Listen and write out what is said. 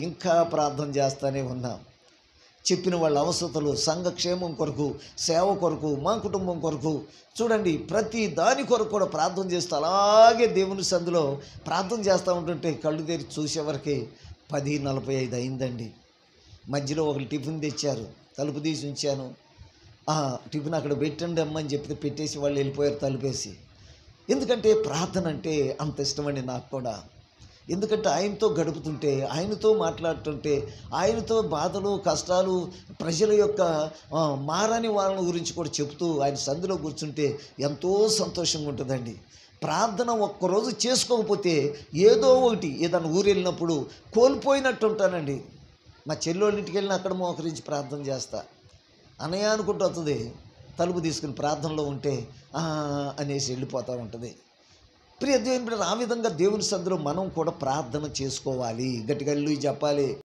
ఇంకా ప్రార్థన చేస్తూనే ఉన్నాం. చెప్పిన వాళ్ళ అవసరతలు, సంఘక్షేమం కొరకు, సేవ కొరకు, మా కుటుంబం కొరకు చూడండి, ప్రతి దాని కొరకు కూడా ప్రార్థన చేస్తూ అలాగే దేవుని సందులో ప్రార్థన చేస్తూ ఉంటుంటే కళ్ళు తెరిచి చూసేవరకే 10:45 అయిందండి. మధ్యలో ఒకరు టిఫిన్ తెచ్చారు, తలుపు తీసి ఉంచాను. టిఫిన్ అక్కడ పెట్టండి అమ్మని చెప్తే పెట్టేసి వాళ్ళు వెళ్ళిపోయారు తలుపేసి. ఎందుకంటే ప్రార్థన అంటే అంత ఇష్టమండి నాకు కూడా. ఎందుకంటే ఆయనతో గడుపుతుంటే, ఆయనతో మాట్లాడుతుంటే, ఆయనతో బాధలు, కష్టాలు, ప్రజల యొక్క మారని వాళ్ళ గురించి కూడా చెబుతూ ఆయన సంధిలో కూర్చుంటే ఎంతో సంతోషంగా ఉంటుందండి. ప్రార్థన ఒక్కరోజు చేసుకోకపోతే ఏదో ఒకటి ఏదైనా ఊరు వెళ్ళినప్పుడు కోల్పోయినట్టు ఉంటానండి. మా చెల్లోళ్ళ ఇంటికి వెళ్ళిన అక్కడ మోకరించి ప్రార్థన చేస్తా. అన్నయ్య అనుకుంటూ వస్తుంది, తలుపు తీసుకుని ప్రార్థనలో ఉంటే అనేసి వెళ్ళిపోతూ ఉంటుంది. ప్రియ దేవుని బిడ్డలారా, ఆ విధంగా దేవుని సందులో మనం కూడా ప్రార్థన చేసుకోవాలి. గట్టిగా హల్లెలూయా చెప్పాలి.